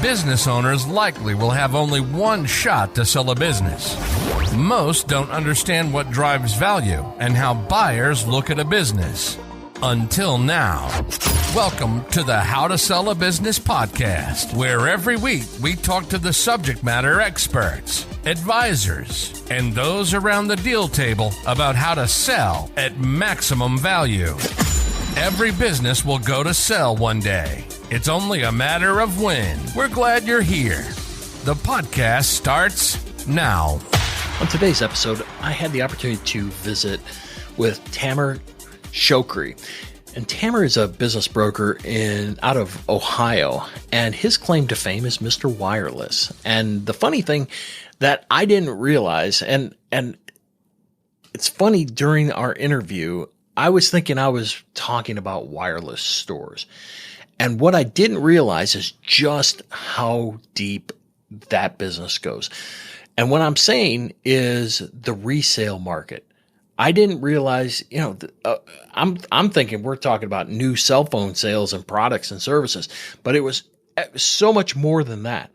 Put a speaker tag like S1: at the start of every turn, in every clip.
S1: Business owners likely will have only one shot to sell a business. Most don't understand what drives value and how buyers look at a business. Until now. Welcome to the How to Sell a Business podcast, where every week we talk to the subject matter experts, advisors, and those around the deal table about how to sell at maximum value. Every business will go to sell one day. It's only a matter of when. We're glad you're here. The podcast starts now.
S2: On today's episode, I had the opportunity to visit with Tamer Shoukry. And Tamer is a business broker out of Ohio, and his claim to fame is Mr. Wireless. And the funny thing that I didn't realize, and it's funny, during our interview, I was thinking I was talking about wireless stores. And what I didn't realize is just how deep that business goes. And what I'm saying is the resale market. I didn't realize, I'm thinking we're talking about new cell phone sales and products and services, but it was so much more than that.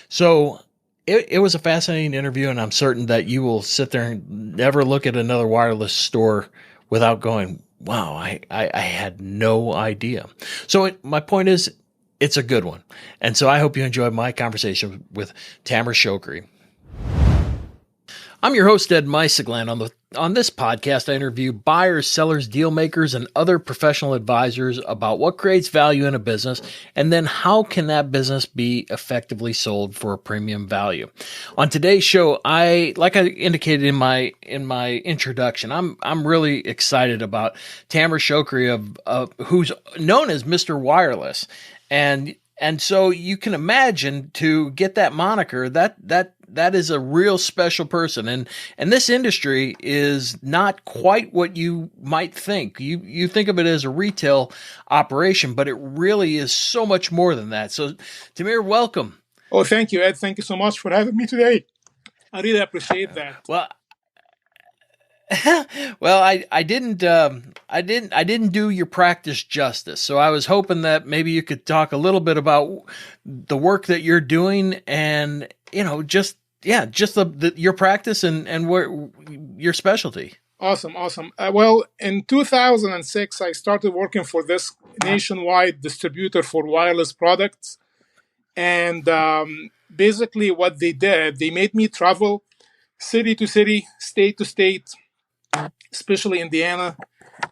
S2: So it was a fascinating interview, and I'm certain that you will sit there and never look at another wireless store without going, wow, I had no idea. So my point is, it's a good one. And so I hope you enjoyed my conversation with Tamer Shoukry. I'm your host, Ed Meisegland. On this podcast, I interview buyers, sellers, deal makers, and other professional advisors about what creates value in a business, and then how can that business be effectively sold for a premium value. On today's show, like I indicated in my introduction, I'm really excited about Tamer Shoukry of who's known as Mr. Wireless, and so you can imagine, to get that moniker, that is a real special person. And this industry is not quite what you might think. You think of it as a retail operation, but it really is so much more than that. So, Tamer, welcome.
S3: Oh, thank you, Ed. Thank you so much for having me today. I really appreciate that.
S2: Well, I didn't do your practice justice. So I was hoping that maybe you could talk a little bit about the work that you're doing, and just your practice and where your specialty.
S3: Awesome. Well, in 2006, I started working for this nationwide distributor for wireless products, and basically what they did, they made me travel city to city, state to state, especially Indiana,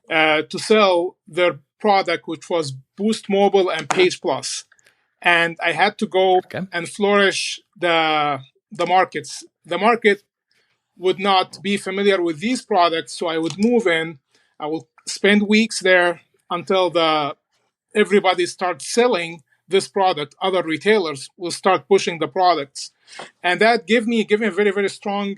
S3: to sell their product, which was Boost Mobile and Page Plus. And I had to go and flourish the markets. The market would not be familiar with these products, so I would move in. I will spend weeks there until everybody starts selling this product. Other retailers will start pushing the products. And that gave me a very, very strong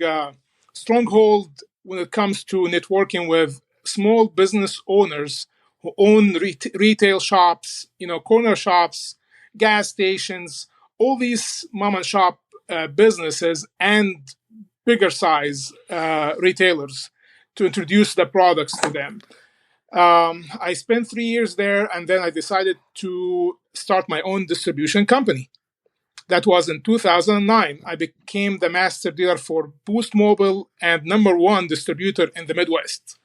S3: stronghold when it comes to networking with small business owners who own retail shops, corner shops, gas stations, all these mom and shop businesses and bigger size retailers, to introduce the products to them. I spent 3 years there, and then I decided to start my own distribution company. That was in 2009. I became the master dealer for Boost Mobile and #1 distributor in the Midwest.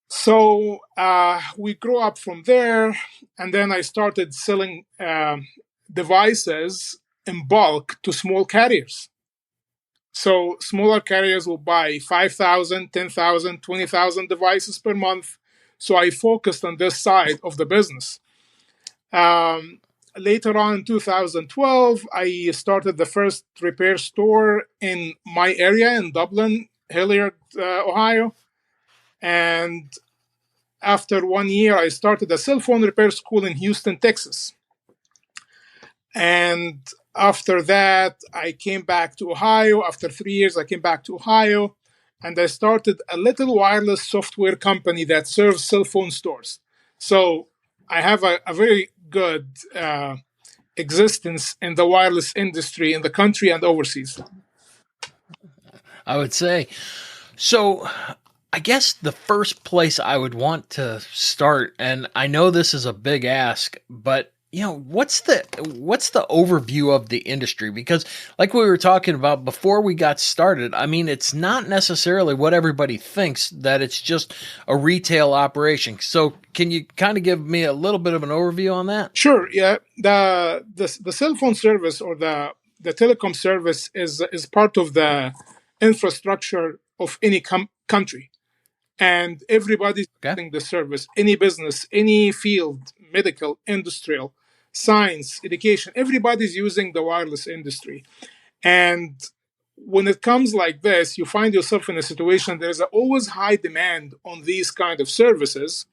S3: So we grew up from there, and then I started selling devices in bulk to small carriers. So smaller carriers will buy 5,000, 10,000, 20,000 devices per month. So I focused on this side of the business. Later on in 2012, I started the first repair store in my area in Dublin, Hilliard, Ohio. And after 1 year, I started a cell phone repair school in Houston, Texas. And after that, I came back to Ohio. After 3 years, I came back to Ohio, and I started a little wireless software company that serves cell phone stores. So I have a very good existence in the wireless industry in the country and overseas.
S2: I would say. So I guess the first place I would want to start, and I know this is a big ask, but what's the overview of the industry? Because like we were talking about before we got started, I mean, it's not necessarily what everybody thinks, that it's just a retail operation. So can you kind of give me a little bit of an overview on that?
S3: Sure. Yeah. The cell phone service or the telecom service is part of the infrastructure of any country, and everybody's using the service. Any business, any field, medical, industrial, science, education, everybody's using the wireless industry. And when it comes like this, you find yourself in a situation there's always high demand on these kind of services,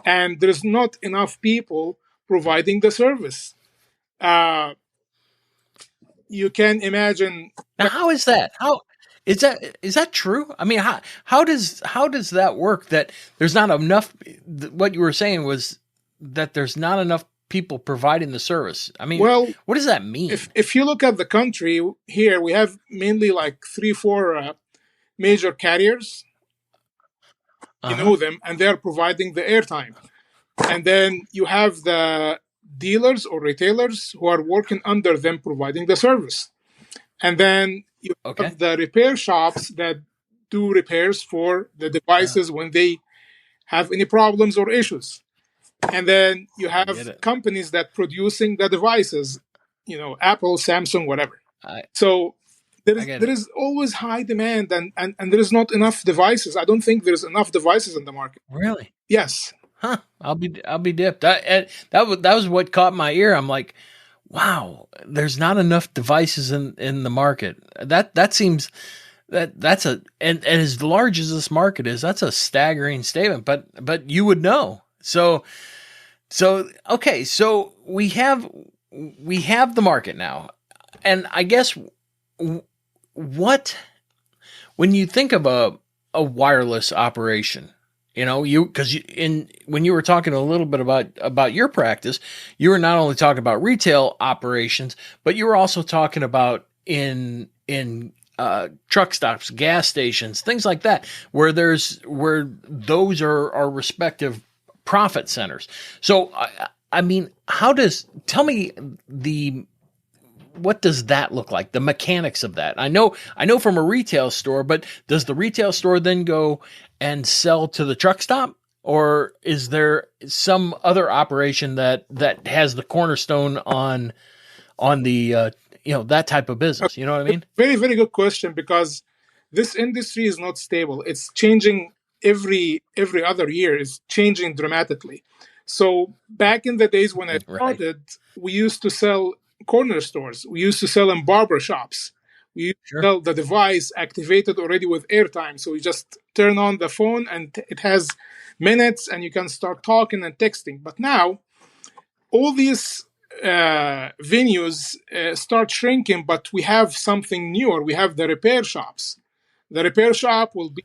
S3: and there's not enough people providing the service. You can imagine.
S2: Now, how is that? How is that true? I mean, how does that work? That there's not enough. What you were saying was that there's not enough people providing the service. I mean,
S3: well,
S2: what does that mean?
S3: If you look at the country here, we have mainly like 3-4 major carriers. You know them, and they're providing the airtime. And then you have the dealers or retailers who are working under them providing the service. And then you have the repair shops that do repairs for the devices when they have any problems or issues. And then you have companies that producing the devices, Apple, Samsung, whatever. So there is always high demand, and there is not enough devices. I don't think there's enough devices in the market.
S2: Really?
S3: Yes.
S2: Huh. I'll be dipped. That was what caught my ear. I'm like, wow, there's not enough devices in the market. That seems that's and as large as this market is, that's a staggering statement. But you would know. So okay, so we have the market now, and I guess when you think of a wireless operation. When you were talking a little bit about your practice, you were not only talking about retail operations, but you were also talking about in truck stops, gas stations, things like that, where those are respective profit centers. So, I mean, tell me what does that look like? The mechanics of that. I know from a retail store, but does the retail store then go and sell to the truck stop, or is there some other operation that has the cornerstone on the that type of business? You know what I mean?
S3: Very, very good question, because this industry is not stable. It's changing every other year. It's changing dramatically. So back in the days when I started, we used to sell corner stores. We used to sell in barber shops. We used to sell the device activated already with airtime. So you just turn on the phone and it has minutes and you can start talking and texting. But now all these venues start shrinking, but we have something newer. We have the repair shops. The repair shop will be,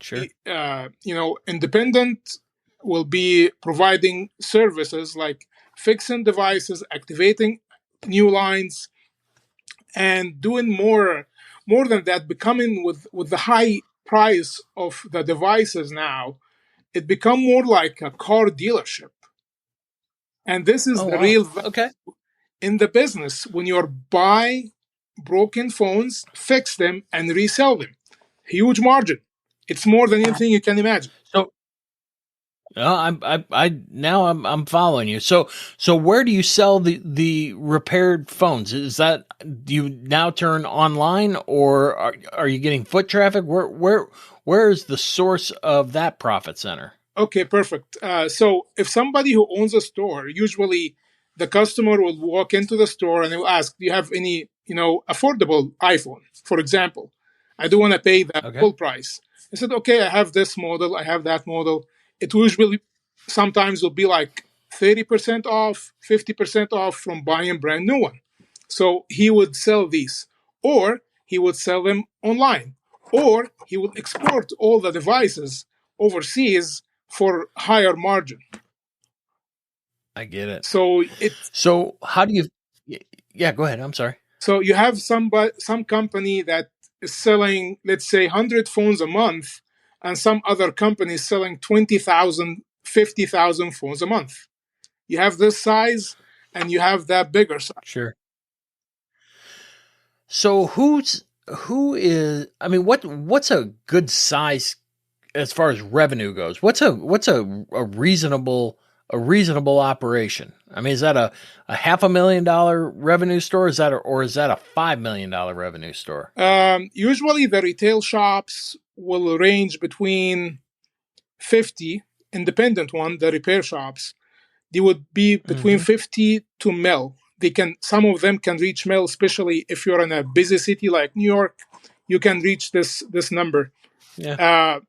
S3: independent, will be providing services like fixing devices, activating new lines, and doing more than that, becoming with the high price of the devices now, it become more like a car dealership. And this is the real value in the business. When you buy broken phones, fix them, and resell them, huge margin. It's more than anything you can imagine.
S2: So I'm following you. So where do you sell the repaired phones? Is that, do you now turn online, or are you getting foot traffic? Where is the source of that profit center?
S3: Okay, perfect. So if somebody who owns a store, usually the customer will walk into the store and they will ask, do you have any, affordable iPhone, for example? I do want to pay the full price. I said, okay, I have this model, I have that model. It usually sometimes will be like 30% off, 50% off from buying a brand new one. So he would sell these, or he would sell them online, or he would export all the devices overseas for higher margin.
S2: I get it.
S3: So
S2: how do you? Yeah, go ahead. I'm sorry.
S3: So you have some company that is selling, let's say, 100 phones a month, and some other companies selling 20,000, 50,000 phones a month. You have this size, and you have that bigger size.
S2: Sure. So what's a good size as far as revenue goes? What's a reasonable operation? I mean, is that a $500,000 revenue store? Is that or is that a $5 million revenue store?
S3: Usually the retail shops will range between 50, independent one, the repair shops, they would be between 50 to mil. Some of them can reach mil, especially if you're in a busy city like New York, you can reach this number.
S2: Yeah.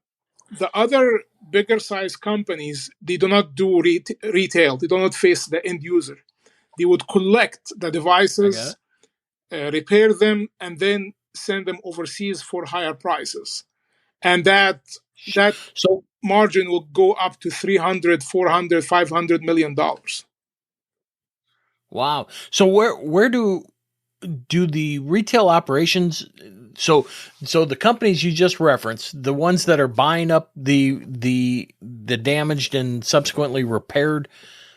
S3: The other bigger size companies, they do not do retail. They do not face the end user. They would collect the devices, repair them, and then send them overseas for higher prices. And that margin will go up to 300, 400, 500 million dollars.
S2: Wow. So where do the retail operations, so the companies you just referenced, the ones that are buying up the damaged and subsequently repaired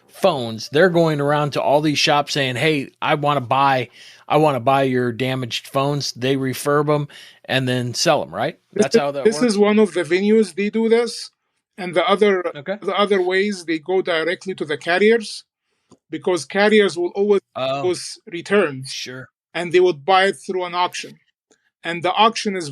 S2: phones, they're going around to all these shops saying, "Hey, I want to buy your damaged phones." They refurb them and then sell them, right? That's how that works.
S3: This is one of the venues they do this, and the other ways they go directly to the carriers, because carriers will always those returns.
S2: Sure.
S3: And they would buy it through an auction. And the auction is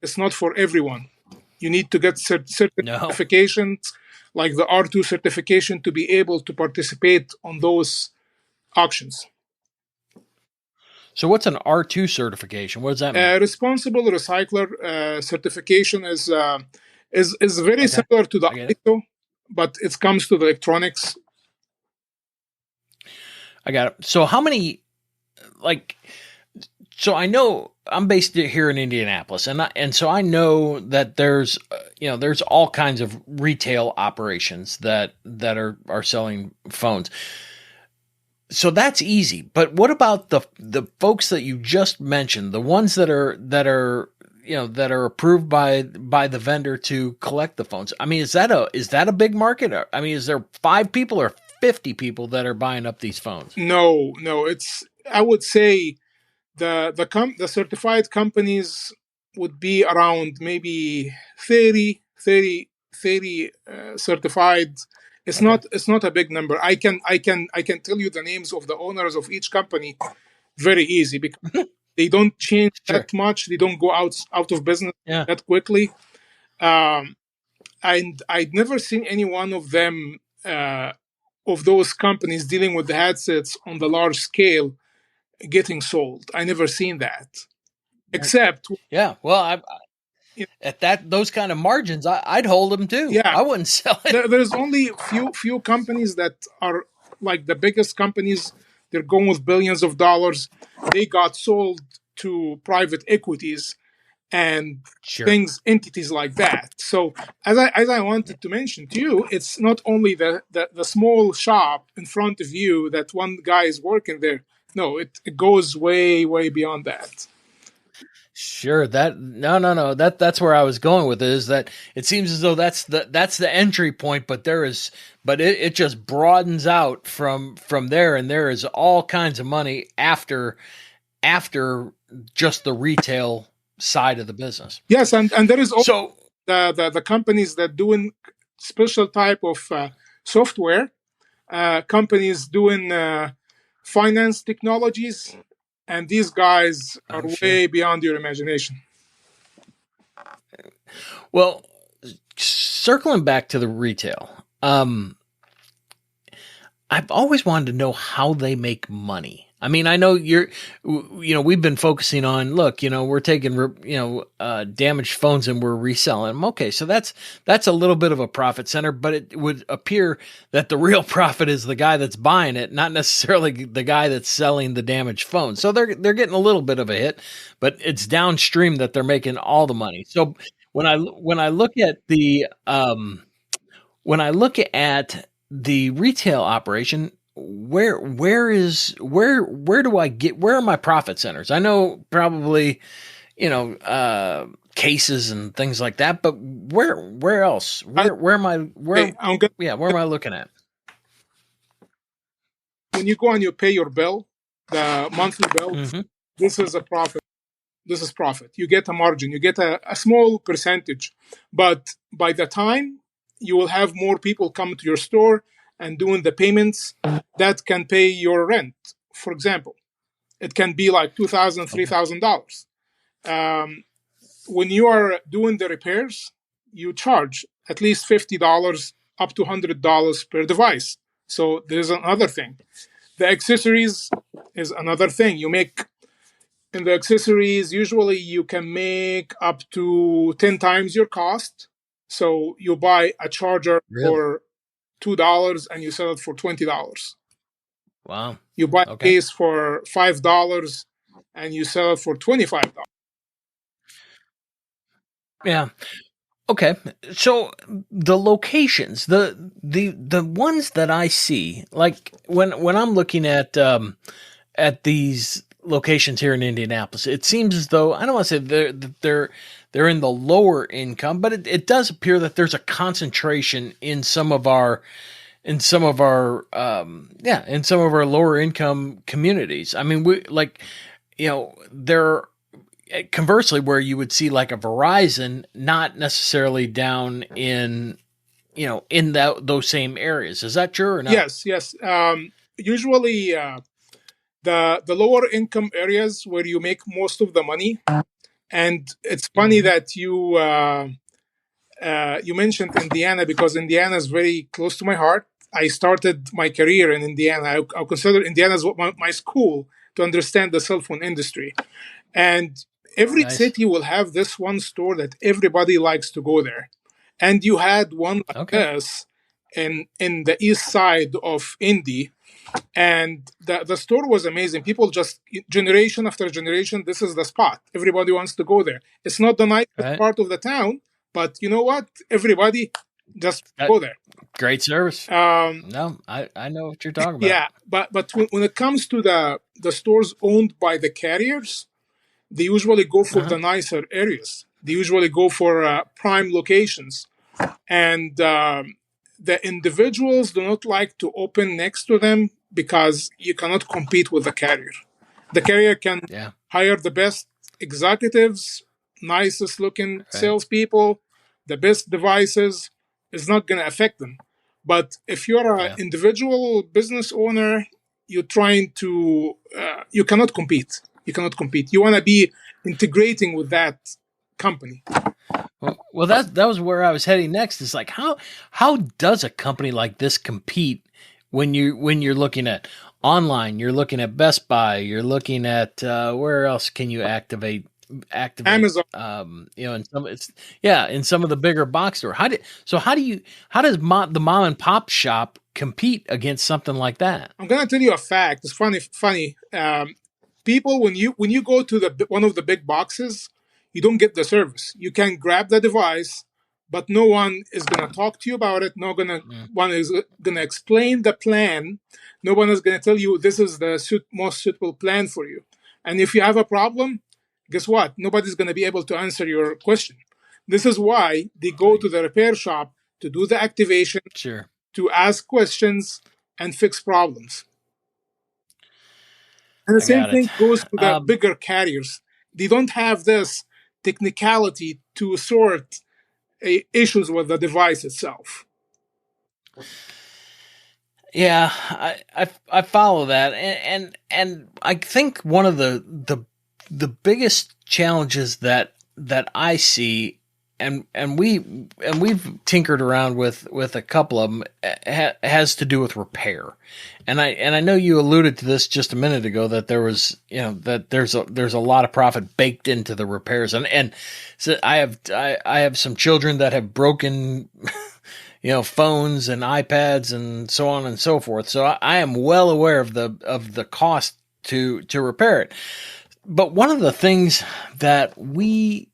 S3: it's not for everyone. You need to get certifications, like the R2 certification, to be able to participate on those auctions.
S2: So what's an R2 certification? What does that mean?
S3: Responsible recycler certification is very similar to the ISO, but it comes to the electronics.
S2: I got it. So how many, so I know I'm based here in Indianapolis, and so I know that there's all kinds of retail operations that are selling phones. So that's easy. But what about the folks that you just mentioned, the ones that are approved by the vendor to collect the phones? I mean, is that a big market? I mean, is there 5 people or 50 people that are buying up these phones?
S3: No. I would say the certified companies would be around maybe 30 certified. It's not a big number. I can tell you the names of the owners of each company very easy, because they don't change that much. They don't go out of business that quickly. And I'd never seen any one of them of those companies dealing with the headsets on the large scale getting sold. I never seen that, except
S2: well, at those kind of margins, I'd hold them too.
S3: Yeah,
S2: I wouldn't sell it.
S3: There's only few companies that are like the biggest companies. They're going with billions of dollars. They got sold to private equities and entities like that. So as I wanted to mention to you, it's not only the small shop in front of you that one guy is working there. No, it goes way beyond that.
S2: Sure. That's where I was going with it, is that it seems as though that's the entry point, but it just broadens out from there, and there is all kinds of money after just the retail side of the business.
S3: Yes, and there is also the companies that doing special type of software, companies doing finance technologies. And these guys are way beyond your imagination.
S2: Well, circling back to the retail, I've always wanted to know how they make money. I mean, I know we've been focusing on, look, we're taking, damaged phones and we're reselling them. Okay. So that's a little bit of a profit center, but it would appear that the real profit is the guy that's buying it, not necessarily the guy that's selling the damaged phone. So they're getting a little bit of a hit, but it's downstream that they're making all the money. So when I look at the retail operation, where are my profit centers? I know probably, cases and things like that, but where else? Where am I looking at?
S3: when you go and you pay your bill, the monthly bill,
S2: Mm-hmm.
S3: this is a profit. This is profit. You get a margin. You get a small percentage, but by the time you will have more people come to your store and doing the payments that can pay your rent. For example, it can be like $2,000, $3,000. When you are doing the repairs, you charge at least $50 up to $100 per device. So there's another thing. The accessories is another thing. You make in the accessories, usually you can make up to 10 times your cost. So you buy a charger
S2: Really?
S3: for $2 and you sell it for $20.
S2: Wow.
S3: You buy a
S2: Okay.
S3: case for $5 and you sell it for $25.
S2: Yeah. Okay. So the locations, the ones that I see, like when I'm looking at these locations here in Indianapolis, it seems as though, I don't want to say they're in the lower income, but it does appear that there's a concentration in some of our in some of our lower income communities. I mean, there, conversely, where you would see like a Verizon, not necessarily down in those same areas. Is that true or not?
S3: Yes. Usually, the lower income areas where you make most of the money. And it's funny that you mentioned Indiana, because Indiana is very close to my heart. I started my career in Indiana. I consider Indiana as my school to understand the cell phone industry. And every
S2: Nice.
S3: city will have this one store that everybody likes to go there. And you had one like this in the east side of Indy. And the store was amazing. People just, generation after generation, this is the spot. Everybody wants to go there. It's not the nicest part of the town, but you know what? Everybody just go there.
S2: Great service. No, I know what you're talking about.
S3: Yeah, but when it comes to the stores owned by the carriers, they usually go for the nicer areas. They usually go for prime locations. And the individuals do not like to open next to them because you cannot compete with the carrier. The carrier can hire the best executives, nicest looking salespeople, the best devices. It's not going to affect them. But if you're an individual business owner, you're trying to, you cannot compete. You cannot compete. You want to be integrating with that company.
S2: Well, that was where I was heading next. Is like, how does a company like this compete when you're looking at online? You're looking at Best Buy. You're looking at where else can you activate
S3: Amazon.
S2: In some of the bigger box store. How does the mom and pop shop compete against something like that?
S3: I'm gonna tell you a fact. It's funny. People, when you go to one of the big boxes, you don't get the service. You can grab the device, but no one is gonna talk to you about it. One is gonna explain the plan. No one is gonna tell you this is the most suitable plan for you. And if you have a problem, guess what? Nobody's gonna be able to answer your question. This is why they go to the repair shop to do the activation, to ask questions and fix problems. And the same thing goes to the bigger carriers. They don't have this technicality to sort issues with the device itself.
S2: Yeah, I follow that, and I think one of the biggest challenges that I see, and we've tinkered around with a couple of them, has to do with repair. And I know you alluded to this just a minute ago, that there was, that there's a lot of profit baked into the repairs. And so I have some children that have broken, phones and iPads and so on and so forth. So I am well aware of the cost to repair it. But one of the things that we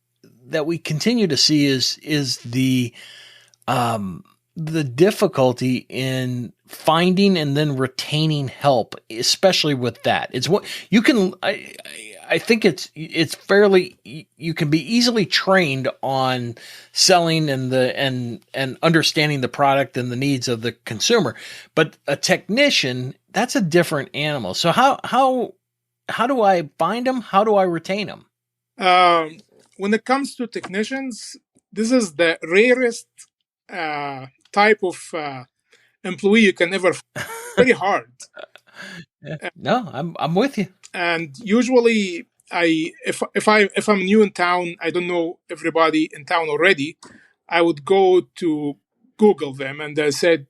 S2: continue to see is the difficulty in finding and then retaining help, especially with that. It's what you can. I think it's fairly, you can be easily trained on selling and understanding the product and the needs of the consumer, but a technician that's a different animal. So how do I find them? How do I retain them?
S3: When it comes to technicians, this is the rarest type of employee you can ever find. Very hard.
S2: Yeah. No, I'm with you.
S3: And usually, if I'm new in town, I don't know everybody in town already. I would go to Google them, and they said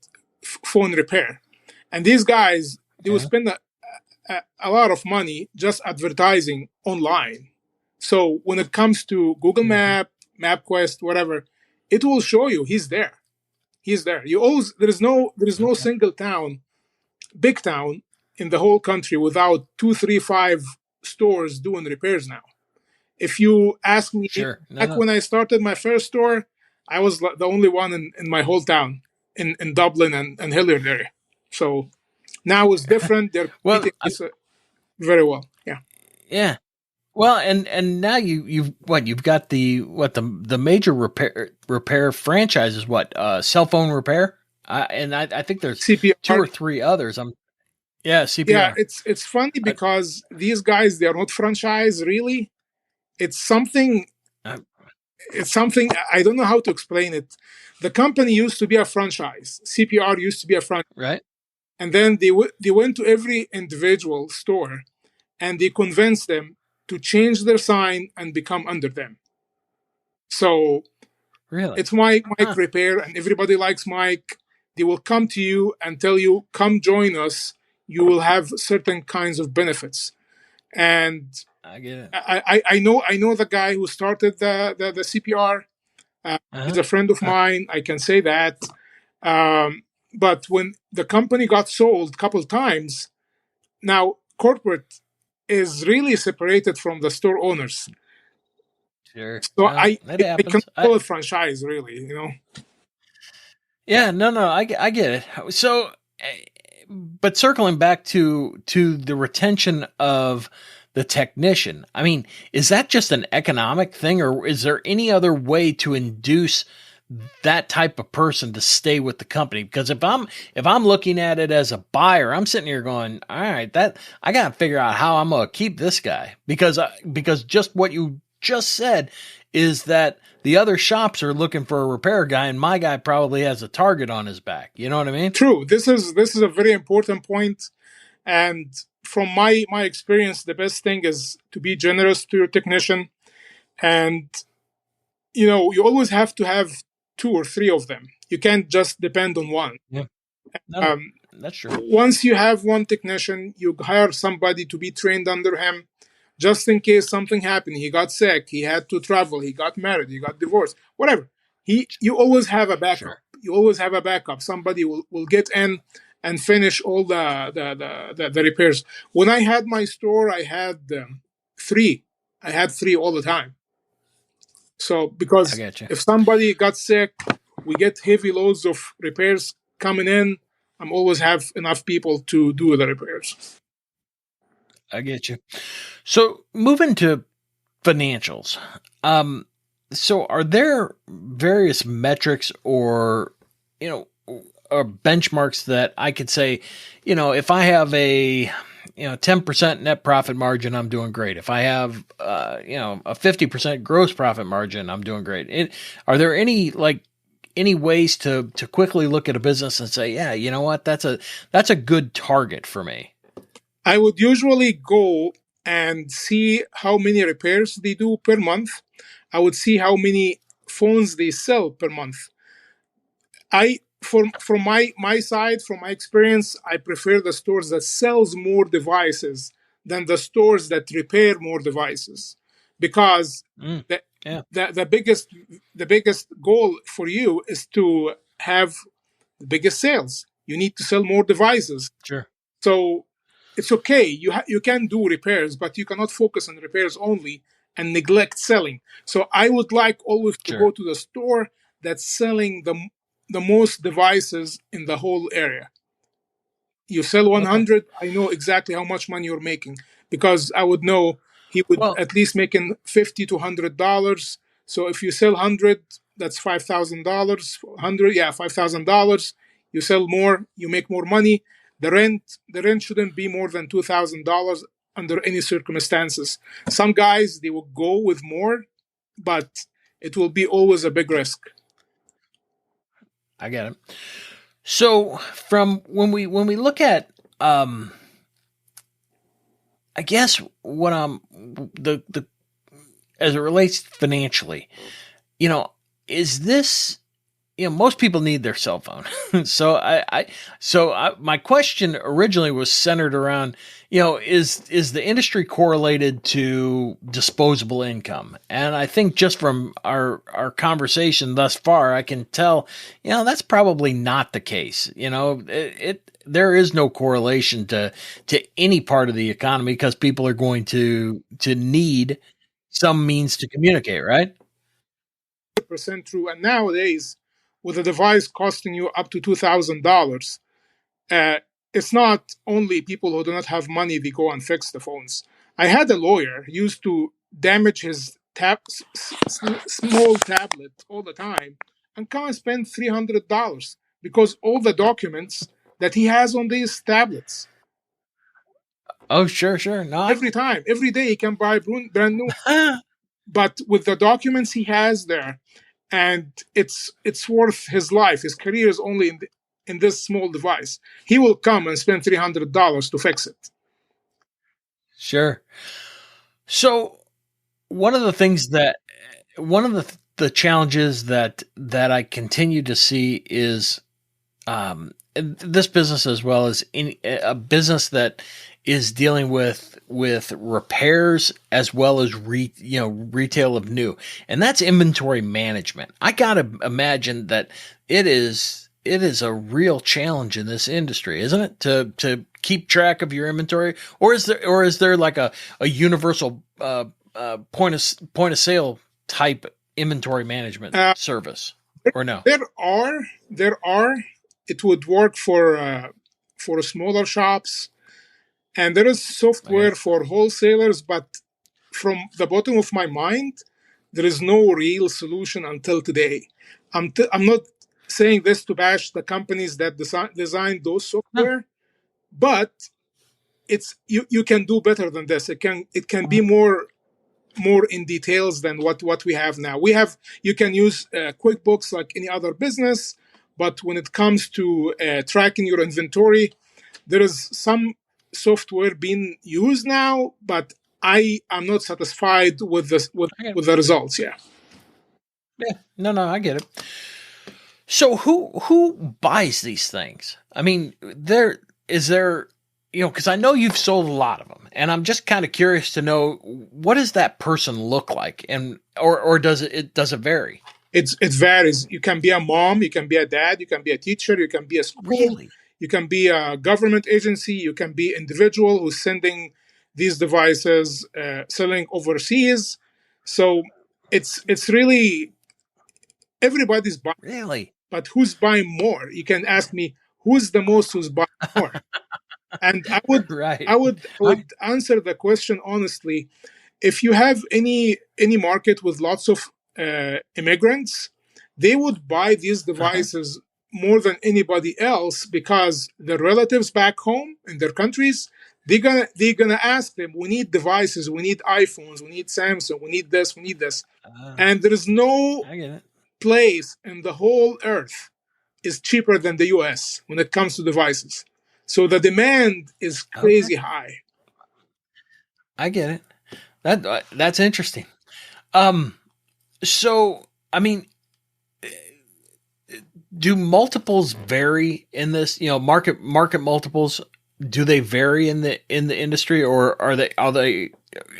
S3: phone repair, and these guys they would spend a lot of money just advertising online. So when it comes to Google Map, MapQuest, whatever, it will show you he's there. He's there. You always there is no single town, big town in the whole country without 2, 3, 5 stores doing repairs now. If you ask me,
S2: Sure.
S3: back when I started my first store, I was the only one in my whole town in Dublin and Hilliard area. So now it's different. They're
S2: Well,
S3: competing this, very well. Yeah.
S2: yeah. Well, and now you've got the major repair franchises, cell phone repair, and I think there's
S3: CPR.
S2: 2 or 3 others. CPR.
S3: Yeah, it's funny because these guys, they are not franchise really. It's something I don't know how to explain it. The company used to be a franchise. CPR used to be a franchise,
S2: right?
S3: and then they went to every individual store, and they convinced them to change their sign and become under them. So
S2: Really,
S3: it's Mike Repair, and everybody likes Mike. They will come to you and tell you, "Come join us. You will have certain kinds of benefits." And
S2: I get it.
S3: I know the guy who started the CPR. He's a friend of mine. I can say that. But when the company got sold a couple of times, now corporate is really separated from the store owners.
S2: Sure.
S3: So
S2: No,
S3: I
S2: happens.
S3: can call it franchise, really.
S2: Yeah. No. I get it. So, but circling back to the retention of the technician, I mean, is that just an economic thing, or is there any other way to induce that type of person to stay with the company? Because if I'm looking at it as a buyer, I'm sitting here going, all right, that I got to figure out how I'm going to keep this guy, because just what you just said is that the other shops are looking for a repair guy, and my guy probably has a target on his back. You know what I mean?
S3: True. This is a very important point. And from my experience, the best thing is to be generous to your technician. And, you always have to have 2 or 3 of them. You can't just depend on one.
S2: Yeah. No, that's true.
S3: Once you have one technician, you hire somebody to be trained under him, just in case something happened. He got sick, he had to travel, he got married, he got divorced, whatever. You always have a backup. Sure. You always have a backup. Somebody will get in and finish all the repairs. When I had my store, I had 3. I had 3 all the time. So because if somebody got sick, we get heavy loads of repairs coming in. I'm always have enough people to do the repairs.
S2: I get you. So moving to financials. So are there various metrics or benchmarks that I could say, if I have a 10% net profit margin, I'm doing great. If I have a 50% gross profit margin, I'm doing great. Are there any ways to quickly look at a business and say, yeah, you know what, that's a good target for me?
S3: I would usually go and see how many repairs they do per month. I would see how many phones they sell per month. From my side, from my experience, I prefer the stores that sells more devices than the stores that repair more devices, because the biggest goal for you is to have the biggest sales. You need to sell more devices.
S2: Sure.
S3: So it's okay. You can do repairs, but you cannot focus on repairs only and neglect selling. So I would like always to go to the store that's selling the most devices in the whole area. You sell 100, I know exactly how much money you're making, because I would know he would at least making $50 to $100. So if you sell 100, that's $5,000. $100, $5,000. You sell more, you make more money. the rent shouldn't be more than $2,000 under any circumstances. Some guys, they will go with more, but it will be always a big risk.
S2: I get it. So from when we look at, I guess what the as it relates financially, is this, most people need their cell phone. So my question originally was centered around, is the industry correlated to disposable income? And I think just from our conversation thus far, I can tell, that's probably not the case. There is no correlation to any part of the economy because people are going to need some means to communicate, right?
S3: Percent true. And nowadays, with a device costing you up to $2,000, it's not only people who do not have money they go and fix the phones. I had a lawyer used to damage his small tablet all the time and come and spend $300 because all the documents that he has on these tablets.
S2: Oh, sure. No,
S3: every day he can buy brand new. But with the documents he has there, and it's worth his life. His career is only in this small device. He will come and spend $300 to fix it.
S2: Sure. So one of the challenges that I continue to see is this business, as well as a business that is dealing with repairs as well as retail of new, and that's inventory management. I gotta imagine that it is a real challenge in this industry, isn't it? To keep track of your inventory, or is there like a universal point of sale type inventory management service, or no?
S3: There are. It would work for smaller shops. And there is software for wholesalers, but from the bottom of my mind, there is no real solution until today. I'm not saying this to bash the companies that designed those software, but it's you can do better than this. It can be more in details than what we have now. You can use QuickBooks like any other business, but when it comes to tracking your inventory, there is some software being used now, but I am not satisfied with the results. Yeah.
S2: No, I get it. So who buys these things? I mean, is there, because I know you've sold a lot of them, and I'm just kind of curious to know, what does that person look like, and or does it vary?
S3: It varies. You can be a mom, you can be a dad, you can be a teacher, you can be a school.
S2: Really?
S3: You can be a government agency. You can be individual who's sending these devices, selling overseas. So it's really everybody's buying.
S2: Really?
S3: But who's buying more? You can ask me who's buying more, and I would answer the question honestly. If you have any market with lots of immigrants, they would buy these devices more than anybody else because their relatives back home in their countries, they're gonna ask them, we need devices, we need iPhones, we need Samsung, we need this. And there is no place in the whole earth is cheaper than the US when it comes to devices. So the demand is crazy high.
S2: I get it. That's interesting. So I mean, do multiples vary in this? Market multiples, do they vary in the industry, or are they?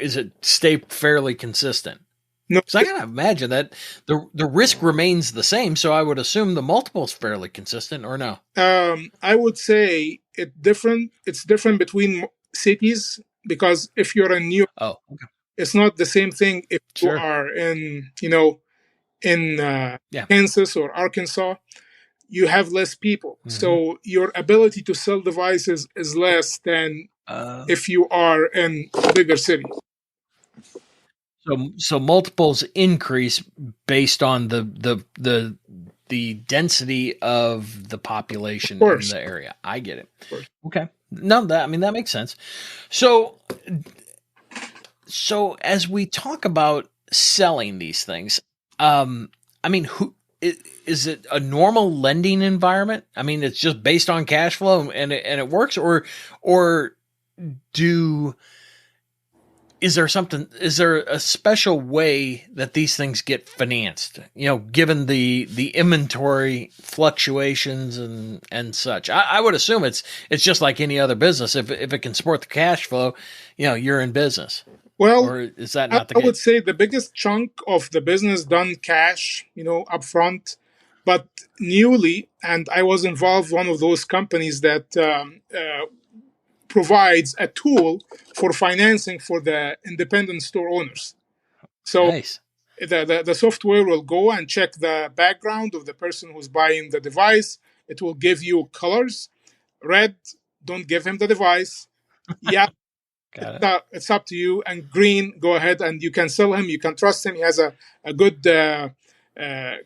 S2: Is it stay fairly consistent?
S3: No,
S2: because I gotta imagine that the risk remains the same. So I would assume the multiple is fairly consistent, or no?
S3: I would say it's different between cities, because if you're in New York, it's not the same thing if you are in Kansas or Arkansas. You have less people, so your ability to sell devices is less than if you are in a bigger city.
S2: So multiples increase based on the the density of the population
S3: Of
S2: in
S3: course.
S2: the area. I get it.
S3: Of course.
S2: Okay. No, that makes sense. So as we talk about selling these things, is it a normal lending environment? I mean, it's just based on cash flow and it works, or is there a special way that these things get financed, given the inventory fluctuations and such? I would assume it's just like any other business. If it can support the cash flow, you're in business.
S3: Well,
S2: or is that not the
S3: I
S2: case?
S3: would say the biggest chunk of the business done cash, upfront, but newly, and I was involved one of those companies that provides a tool for financing for the independent store owners. So
S2: Nice.
S3: the software will go and check the background of the person who's buying the device. It will give you colors. Red, don't give him the device. Yeah, it's up to you. And green, go ahead and you can sell him. You can trust him. He has a good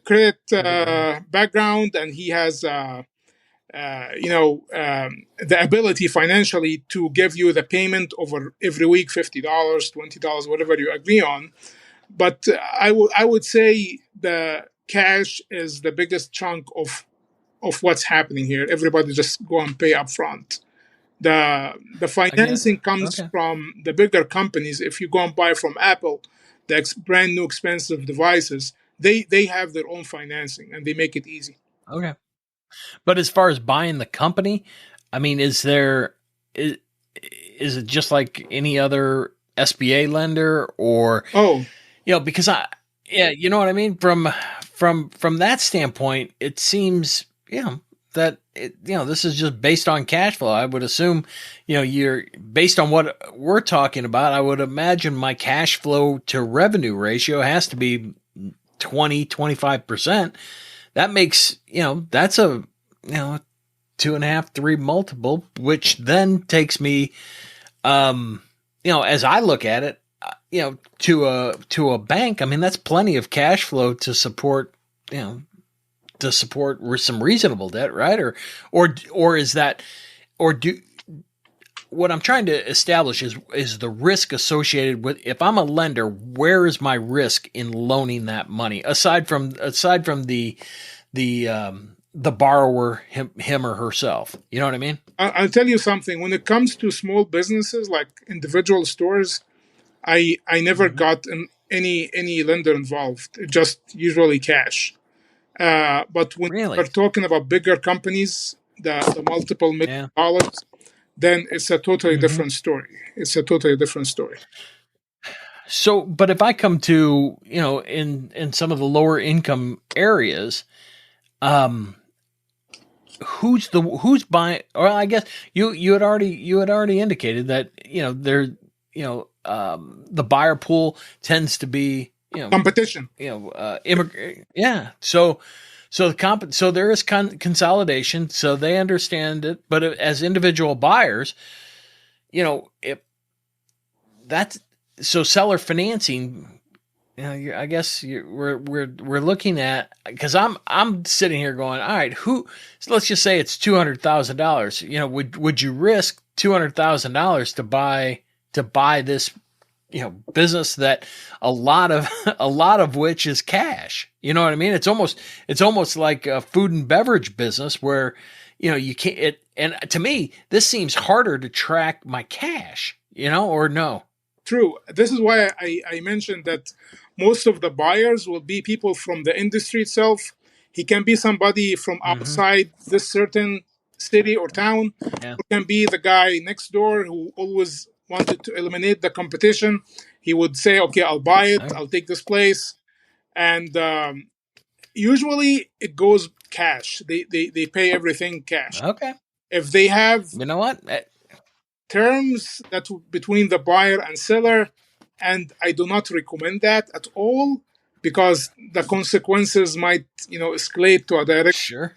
S3: credit background, and he has the ability financially to give you the payment over every week, $50, $20, whatever you agree on. But I would say the cash is the biggest chunk of what's happening here. Everybody just go and pay up front. The financing comes from the bigger companies. If you go and buy from Apple, the brand new expensive devices, they have their own financing and they make it easy.
S2: Okay. But as far as buying the company, I mean, is it just like any other SBA lender, or because you know what I mean? From that standpoint, it seems that this is just based on cash flow. I would assume you're based on what we're talking about. I would imagine my cash flow to revenue ratio has to be 20-25%. That makes, that's a, 2.5, 3 multiple, which then takes me, as I look at it, to a bank. I mean, that's plenty of cash flow to support, some reasonable debt, right? Or is that, what I'm trying to establish is the risk associated with, if I'm a lender, where is my risk in loaning that money aside from the borrower, him or herself? You know what I mean?
S3: I'll tell you something. When it comes to small businesses like individual stores, I never got any lender involved. Just usually cash. But when we're talking about bigger companies, the multiple $1 million, then it's a totally different story.
S2: So, but if I come to, in some of the lower income areas, who's buying? Or I guess you had already indicated that, the buyer pool tends to be,
S3: competition.
S2: Yeah. So there is consolidation. So they understand it. But as individual buyers, if that's so seller financing, I guess we're looking at, because I'm sitting here going, all right, so let's just say it's $200,000. Would you risk $200,000 to buy this business that a lot of which is cash? You know what I mean? It's almost like a food and beverage business where, you can't, and to me, this seems harder to track my cash, or no?
S3: True. This is why I mentioned that most of the buyers will be people from the industry itself. He can be somebody from outside this certain city or town. It can be the guy next door who always wanted to eliminate the competition. He would say, okay, I'll buy it. I'll take this place. And usually it goes cash. They pay everything cash.
S2: Okay.
S3: If they have, terms that between the buyer and seller, and I do not recommend that at all, because the consequences might, escalate to a direction.
S2: Sure.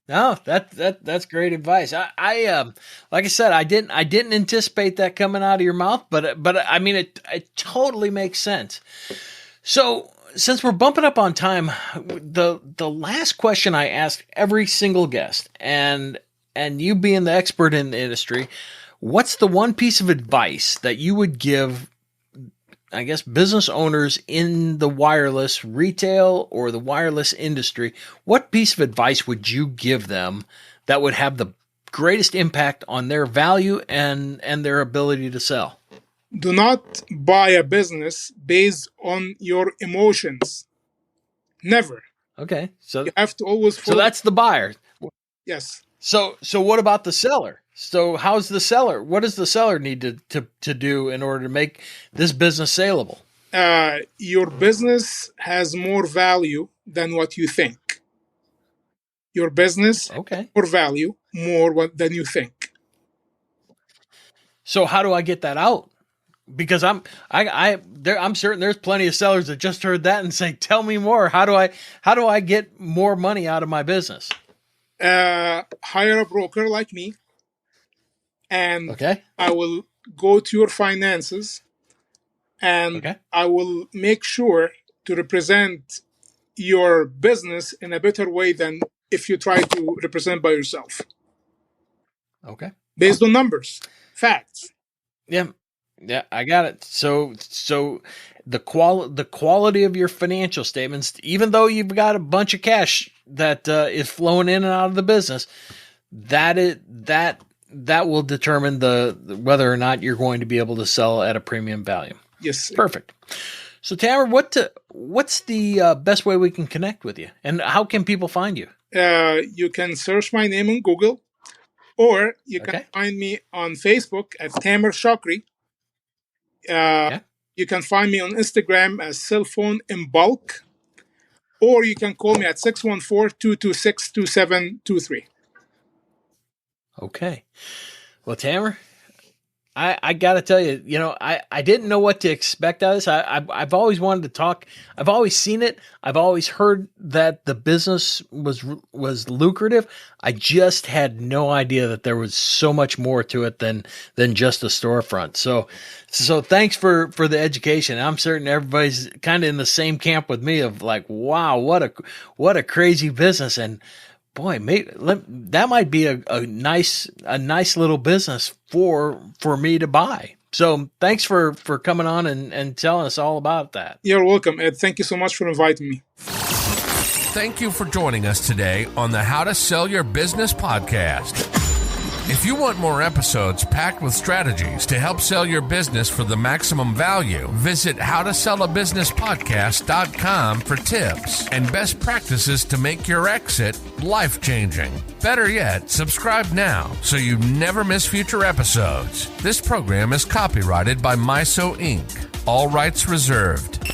S2: No, that's great advice. I like I said, I didn't anticipate that coming out of your mouth, but I mean, it totally makes sense. So since we're bumping up on time, the last question I ask every single guest, and you being the expert in the industry, what's the one piece of advice that you would give, I guess, business owners in the wireless retail or the wireless industry? What piece of advice would you give them that would have the greatest impact on their value and their ability to sell?
S3: Do not buy a business based on your emotions. Never.
S2: Okay. So
S3: you have to always follow.
S2: So that's the buyer.
S3: Yes.
S2: So what about the seller? So how's the seller? What does the seller need to do in order to make this business saleable?
S3: Your business has more value than what you think. Your business has more value than you think.
S2: So how do I get that out? Because I'm certain there's plenty of sellers that just heard that and say, "Tell me more. How do I get more money out of my business?"
S3: Hire a broker like me, and I will go to your finances, and I will make sure to represent your business in a better way than if you try to represent by yourself.
S2: Okay.
S3: Based on numbers, facts.
S2: Yeah, I got it. So the quality of your financial statements, even though you've got a bunch of cash that is flowing in and out of the business, that will determine whether or not you're going to be able to sell at a premium value.
S3: Yes.
S2: Perfect. So Tamer, what's the best way we can connect with you, and how can people find you?
S3: You can search my name on Google, or you can find me on Facebook at Tamer Shoukry. You can find me on Instagram as Cell Phone in Bulk, or you can call me at 614-226-2723.
S2: Okay. Well, Tamer, I got to tell you, I didn't know what to expect out of this. I've always wanted to talk. I've always seen it. I've always heard that the business was lucrative. I just had no idea that there was so much more to it than just a storefront. So thanks for the education. I'm certain everybody's kind of in the same camp with me of like, wow, what a crazy business. And boy, that might be a nice little business for me to buy. So thanks for coming on and telling us all about that.
S3: You're welcome, Ed. Thank you so much for inviting me.
S1: Thank you for joining us today on the How to Sell Your Business podcast. If you want more episodes packed with strategies to help sell your business for the maximum value, visit howtosellabusinesspodcast.com for tips and best practices to make your exit life-changing. Better yet, subscribe now so you never miss future episodes. This program is copyrighted by MISO Inc. All rights reserved.